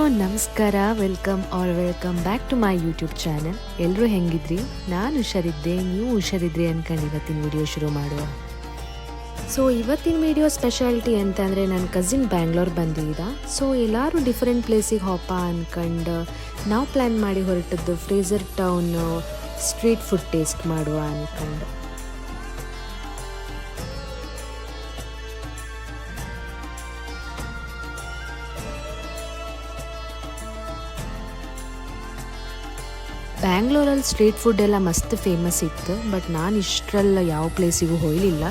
ನಮಸ್ಕಾರ, welcome back to my YouTube channel. ಎಲ್ಲರೂ ಹೆಂಗಿದ್ರಿ? ನಾನು ಹುಷಾರಿದ್ದೆ, ನೀವು ಹುಷಾರಿದ್ರಿ ಅನ್ಕೊಂಡು ಇವತ್ತಿನ ವಿಡಿಯೋ ಶುರು ಮಾಡುವ. ಸೊ ಇವತ್ತಿನ ವಿಡಿಯೋ ಸ್ಪೆಷಾಲಿಟಿ ಅಂತಂದರೆ ನನ್ನ ಕಸಿನ್ ಬ್ಯಾಂಗ್ಳೂರ್ ಬಂದಿದ್ದ. ಸೊ ಎಲ್ಲರೂ ಡಿಫ್ರೆಂಟ್ ಪ್ಲೇಸಿಗೆ ಹೋಪ ಅನ್ಕೊಂಡು ನಾವು ಪ್ಲ್ಯಾನ್ ಮಾಡಿ ಹೊರಟದ್ದು Fraser town street food taste ಮಾಡುವ ಅನ್ಕೊಂಡು. ಬ್ಯಾಂಗ್ಳೂರಲ್ಲಿ ಸ್ಟ್ರೀಟ್ ಫುಡ್ ಎಲ್ಲ ಮಸ್ತ್ ಫೇಮಸ್ ಇತ್ತು, ಬಟ್ ನಾನು ಇಷ್ಟರಲ್ಲ ಯಾವ ಪ್ಲೇಸಿಗೂ ಹೋಗಲಿಲ್ಲ.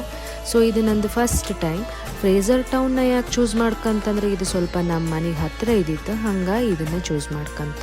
ಸೊ ಇದು ನಂದು ಫಸ್ಟ್ ಟೈಮ್. ಫ್ರೇಸರ್ ಟೌನ್ನ ಯಾಕೆ ಚೂಸ್ ಮಾಡ್ಕಂತಂದರೆ ಇದು ಸ್ವಲ್ಪ ನಮ್ಮ ಮನೆಗೆ ಹತ್ತಿರ ಇದ್ದಿತ್ತು, ಹಂಗಾಗಿ ಇದನ್ನೇ ಚೂಸ್ ಮಾಡ್ಕಂತ.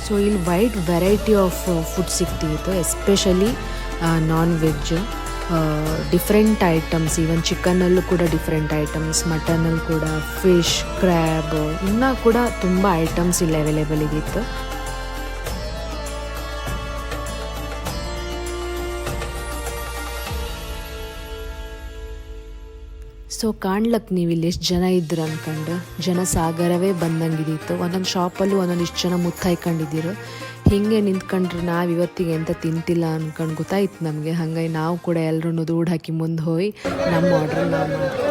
ಸೊ ಇಲ್ಲಿ ವೈಡ್ ವೆರೈಟಿ ಆಫ್ ಫುಡ್ ಸಿಗ್ತಿತ್ತು, especially non veg, different items. Even ಚಿಕನಲ್ಲೂ ಕೂಡ ಡಿಫ್ರೆಂಟ್ ಐಟಮ್ಸ್, ಮಟನಲ್ಲಿ ಕೂಡ ಫಿಶ್, ಕ್ರ್ಯಾಬ್, ಇನ್ನೂ ಕೂಡ ತುಂಬ ಐಟಮ್ಸ್ ಇಲ್ಲಿ ಅವೈಲೇಬಲ್ ಇದ್ದಿತ್ತು. ಸೊ ಕಾಣ್ಲಕ್ಕೆ ನೀವು ಇಲ್ಲಿ ಎಷ್ಟು ಜನ ಇದ್ರು ಅಂದ್ಕೊಂಡು ಜನ ಸಾಗರವೇ ಬಂದಂಗಿದ್ದಿತ್ತು. ಒಂದೊಂದು ಶಾಪಲ್ಲೂ ಒಂದೊಂದು ಜನ ಮುತ್ತೈಕೊಂಡಿದ್ದಿರು. ಹೀಗೆ ನಿಂತ್ಕೊಂಡ್ರೆ ನಾವು ಇವತ್ತಿಗೆ ಎಂತ ತಿಂತಿಲ್ಲ ಅಂದ್ಕೊಂಡು ಗೊತ್ತಾಯ್ತು ನಮಗೆ. ಹಾಗಾಗಿ ನಾವು ಕೂಡ ಎಲ್ಲರೂ ದೂಡ್ ಹಾಕಿ ಮುಂದೆ ಹೋಗಿ ನಮ್ಮ ಆರ್ಡ್ರ್ ನಾವು ಮಾಡ್ತೀವಿ.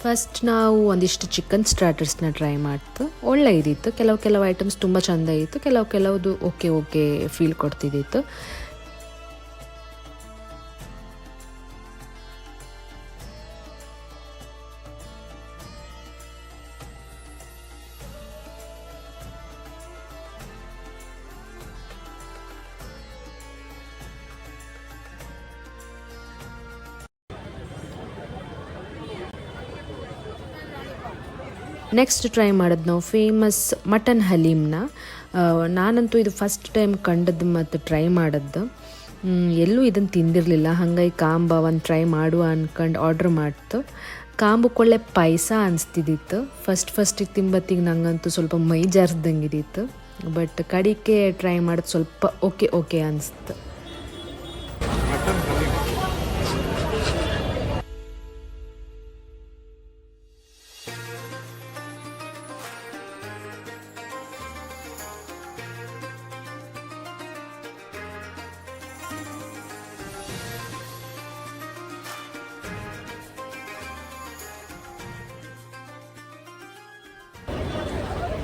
ಫಸ್ಟ್ ನಾವು ಒಂದಿಷ್ಟು ಚಿಕನ್ ಸ್ಟಾರ್ಟರ್ಸ್ನ ಟ್ರೈ ಮಾಡ್ತು. ಒಳ್ಳೆ ಇದ್ದಿತ್ತು. ಕೆಲವು ಐಟಮ್ಸ್ ತುಂಬ ಚೆಂದ ಇತ್ತು, ಕೆಲವುದು ಓಕೆ ಫೀಲ್ ಕೊಡ್ತಿದ್ದಿತ್ತು. ನೆಕ್ಸ್ಟ್ ಟ್ರೈ ಮಾಡೋದು ನಾವು ಫೇಮಸ್ ಮಟನ್ ಹಲೀಮ್ನ. ನಾನಂತೂ ಇದು ಫಸ್ಟ್ ಟೈಮ್ ಕಂಡದ್ದು ಮತ್ತು ಟ್ರೈ ಮಾಡಿದ್ದು. ಎಲ್ಲೂ ಇದನ್ನು ತಿಂದಿರಲಿಲ್ಲ, ಹಾಗಾಗಿ ಕಾಂಬ ಒಂದು ಟ್ರೈ ಮಾಡುವ ಅಂದ್ಕೊಂಡು ಆರ್ಡ್ರ್ ಮಾಡ್ತು. ಕಾಂಬಕ್ಕೊಳ್ಳೆ ಪಾಯಸ ಅನಿಸ್ತಿದ್ದಿತ್ತು. ಫಸ್ಟಿಗೆ ತಿಂಬತ್ತಿಗೆ ನಂಗಂತೂ ಸ್ವಲ್ಪ ಮೈ ಜಾರಿಸ್ದಂಗಿದ್ದಿತ್ತು, ಬಟ್ ಕಡಿಕೆ ಟ್ರೈ ಮಾಡೋದು ಸ್ವಲ್ಪ ಓಕೆ ಅನಿಸ್ತು.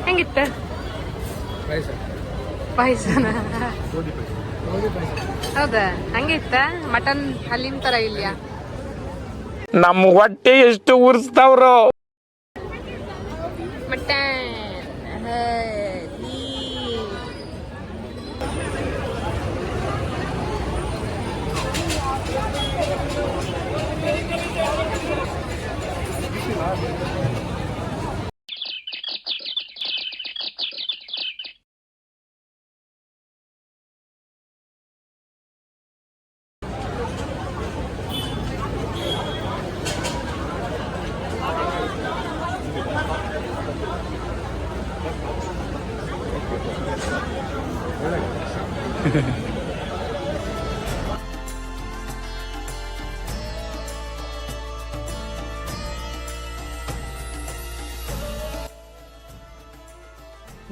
ಹೆಂಗಿತ್ತ ಪಾಯಸನ? ಹೌದಾ, ಹಂಗಿತ್ತ? ಮಟನ್ ಹಲೀಮ್ ತರ ಇಲ್ಯಾ? ನಮ್ಮ ಹೊಟ್ಟೆ ಎಷ್ಟು ಉರ್ಸ್ತಾವ್ರು. ಮಟನ್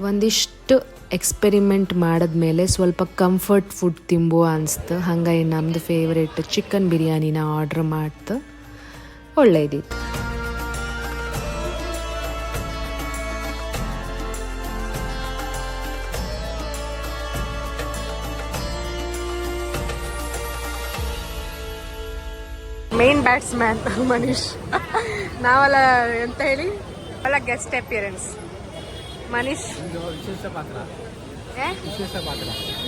ಒಂದಿಷ್ಟು ಎಕ್ಸ್ಪೆರಿಮೆಂಟ್ ಮಾಡಿದ್ಮೇಲೆ ಸ್ವಲ್ಪ ಕಂಫರ್ಟ್ ಫುಡ್ ತಿಂಬುವ ಅನಿಸ್ತು. ಹಾಗಾಗಿ ನಮ್ಮದು ಫೇವ್ರೇಟ್ ಚಿಕನ್ ಬಿರಿಯಾನಿನ ಆರ್ಡ್ರ್ ಮಾಡ್ತು. ಒಳ್ಳೆಯದಿತ್ತು. Main batsman Manish. ನಾವೆಲ್ಲ ಎಂತ ಹೇಳಿ ಅಲ್ಲ, ಗೆಸ್ಟ್ ಅಪಿಯರೆನ್ಸ್ ಮನೀಶ್.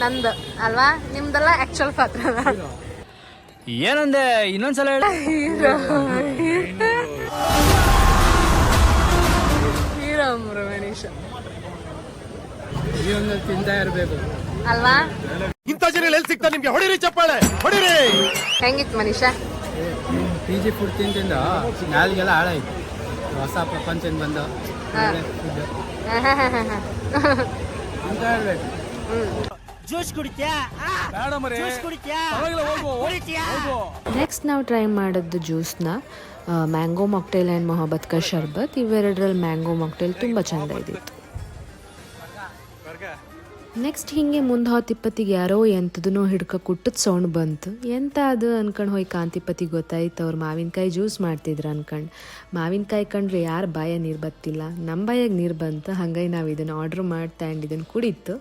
ನಂದು ಅಲ್ವಾ, ನಿಮ್ದೆಲ್ಲ ಆಕ್ಚುಯಲ್ ಪಾತ್ರ. ಏನಂದೆ ಇನ್ನೊಂದ್ಸಲ ಹೇಳಿ. ಶ್ರೀರಾಮ್ರ ಮನೀಷ ಜೀವನದಲ್ಲಿ ತಿಂತಾ ಇರಬೇಕು ಅಲ್ವಾ? ಇಂಥ ಜನ ಎಲ್ಲಿ ಸಿಗ್ತಾರೆ ನಿಮ್ಗೆ? ಹೊಡಿರಿ ಚಪ್ಪಾಳೆ ಹೊಡಿರಿ. ಹೆಂಗಿತ್ತು ಮನೀಷ? PG ಫುಡ್ ತಿಂತಿಂದ ನಾಲ್ಗೆಲ್ಲ ಹಾಳಾಯ್ತು. ಹೊಸ ಪ್ರಪಂಚದಿಂದ ಬಂದು ಒಳ್ಳೆ food. ತಿಂತಾ ಇರ್ಬೇಕು. ನೆಕ್ಸ್ಟ್ ನಾವು ಟ್ರೈ ಮಾಡಿದ್ದು ಜ್ಯೂಸ್ನ ಮ್ಯಾಂಗೋ ಮಾಕ್ಟೇಲ್ ಆ್ಯಂಡ್ ಮೊಹಬ್ಬತ್ ಕಾ ಶರ್ಬತ್. ಇವೆರಡರಲ್ಲಿ ಮ್ಯಾಂಗೋ ಮಾಕ್ಟೇಲ್ ತುಂಬ ಚೆಂದ ಇದ್ದಿತ್ತು. ನೆಕ್ಸ್ಟ್ ಹಿಂಗೆ ಮುಂದೆ ಹೊತ್ತಿಪ್ಪತ್ತಿಗೆ ಯಾರೋ ಎಂಥದನ್ನೋ ಹಿಡ್ಕ ಕುಟ್ಟದ ಸೌಂಡ್ ಬಂತು. ಎಂತ ಅದು ಅನ್ಕೊಂಡು ಹೋಗಿ ಕಾಂತಿಪತಿಗೆ ಗೊತ್ತಾಯ್ತು ಅವ್ರು ಮಾವಿನಕಾಯಿ ಜ್ಯೂಸ್ ಮಾಡ್ತಿದ್ರು ಅನ್ಕೊಂಡು. ಮಾವಿನಕಾಯಿ ಕಂಡ್ರೆ ಯಾರು ಬಾಯ ನೀರು ಬತ್ತಿಲ್ಲ, ನಮ್ಮ ಬಾಯಾಗ ನೀರು ಬಂತು. ಹಾಗಾಗಿ ನಾವು ಇದನ್ನು ಆರ್ಡ್ರ್ ಮಾಡ್ತಾ ಆ್ಯಂಡ್ ಇದನ್ನು ಕುಡಿತು.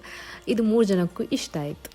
ಇದು 3 ಜನಕ್ಕೂ ಇಷ್ಟ ಆಯಿತು.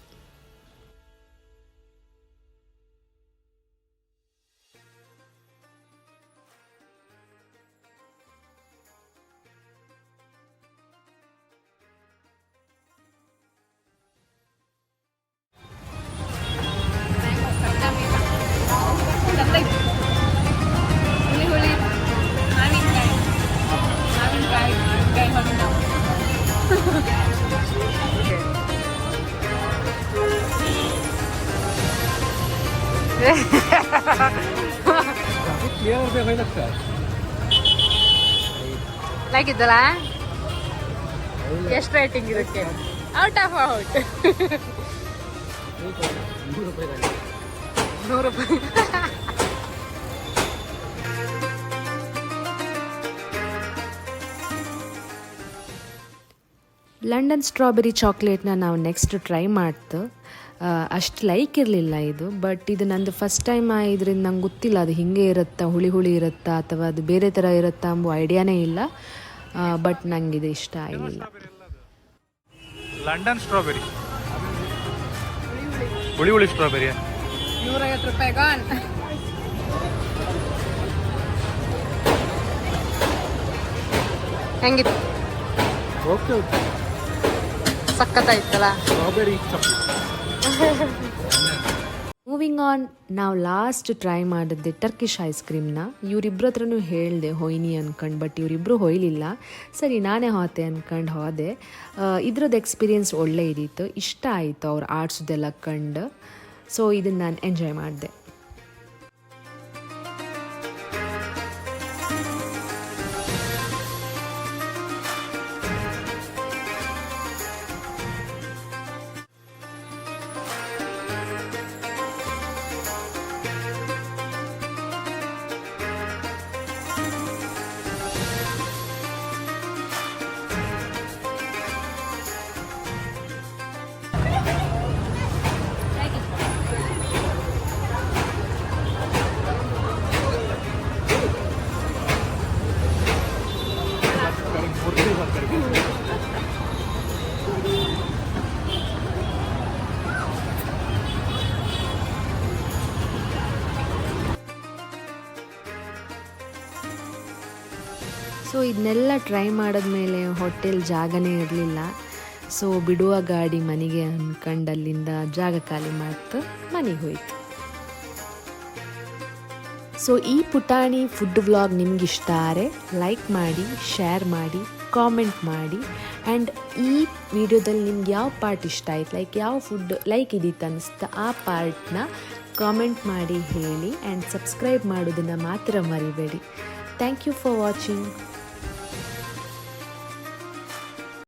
ಲೈಕ್ ಇದ್ದಲ್ಲ? ಎಷ್ಟು ರೇಟಿಂಗ್ ಇದಕ್ಕೆ? ಔಟ್ ಆಫ್ ಔಟ್ 100 ರೂಪಾಯಿ. ಲಂಡನ್ ಸ್ಟ್ರಾಬೆರಿ ಚಾಕ್ಲೇಟ್ನ ನಾವು ನೆಕ್ಸ್ಟ್ ಟ್ರೈ ಮಾಡ್ತು. ಅಷ್ಟು ಲೈಕ್ ಇರಲಿಲ್ಲ ಇದು, ಬಟ್ ಇದು ನಂದು ಫಸ್ಟ್ ಟೈಮ್ ಇದರಿಂದ ನಂಗೆ ಗೊತ್ತಿಲ್ಲ ಅದು ಹಿಂಗೆ ಇರುತ್ತಾ, ಹುಳಿ ಹುಳಿ ಇರುತ್ತಾ ಅಥವಾ ಅದು ಬೇರೆ ಥರ ಇರುತ್ತಾ ಎಂಬ ಐಡಿಯಾನೇ ಇಲ್ಲ. ಬಟ್ ನಂಗೆ ಇದು ಇಷ್ಟ ಆಗಿಲ್ಲ. ಲಂಡನ್ ಸ್ಟ್ರಾಬೆರಿ, ಹುಳಿ ಹುಳಿ ಸ್ಟ್ರಾಬೆರಿ 150 ರೂಪಾಯಿ ಗಾನ್. ಹೆಂಗಿತ್ತು? Okay okay. ಸಖತ್ತಾಯ್ತಲ್ಲ? ಸ್ಟ್ರಾಬೆರಿ ಮೂವಿಂಗ್ ಆನ್, ನಾವು ಲಾಸ್ಟ್ ಟ್ರೈ ಮಾಡಿದ್ದೆ ಟರ್ಕಿಶ್ ಐಸ್ ಕ್ರೀಮ್ನ. ಇವರಿಬ್ಬರ ಹತ್ರನೂ ಹೇಳಿದೆ ಹೊಯ್ನಿ ಅನ್ಕೊಂಡು, ಬಟ್ ಇವರಿಬ್ಬರು ಹೊಯ್ಲಿಲ್ಲ. ಸರಿ ನಾನೇ ಹೋತೆ ಅನ್ಕೊಂಡು ಹೋದೆ. ಇದ್ರದ್ದು ಎಕ್ಸ್ಪೀರಿಯೆನ್ಸ್ ಒಳ್ಳೆ ಇದ್ದಿತ್ತು, ಇಷ್ಟ ಆಯಿತು ಅವ್ರು ಆಡ್ಸೋದೆಲ್ಲ ಕಂಡು. ಸೊ ಇದನ್ನು ನಾನು ಎಂಜಾಯ್ ಮಾಡಿದೆ. ಸೊ ಇದನ್ನೆಲ್ಲ ಟ್ರೈ ಮಾಡಿದ್ಮೇಲೆ ಹೋಟೆಲ್ ಜಾಗನೇ ಇರಲಿಲ್ಲ. ಸೊ ಬಿಡುವ ಗಾಡಿ ಮನೆಗೆ ಅಂದ್ಕೊಂಡು ಅಲ್ಲಿಂದ ಜಾಗ ಖಾಲಿ ಮಾಡ್ತು ಮನೆಗೆ ಹೋಯ್ತು. ಸೊ ಈ ಪುಟಾಣಿ ಫುಡ್ ವ್ಲಾಗ್ ನಿಮ್ಗೆ ಇಷ್ಟ ಆದರೆ ಲೈಕ್ ಮಾಡಿ, ಶೇರ್ ಮಾಡಿ, ಕಾಮೆಂಟ್ ಮಾಡಿ. ಆ್ಯಂಡ್ ಈ ವಿಡಿಯೋದಲ್ಲಿ ನಿಮ್ಗೆ ಯಾವ ಪಾರ್ಟ್ ಇಷ್ಟ ಆಯ್ತು, ಲೈಕ್ ಯಾವ ಫುಡ್ ಲೈಕ್ ಇದ್ದಿತ್ತು ಅನ್ನಿಸ್ತಾ ಆ ಪಾರ್ಟ್ನ ಕಾಮೆಂಟ್ ಮಾಡಿ ಹೇಳಿ. ಆ್ಯಂಡ್ ಸಬ್ಸ್ಕ್ರೈಬ್ ಮಾಡೋದನ್ನು ಮಾತ್ರ ಮರಿಬೇಡಿ. Thank you for watching.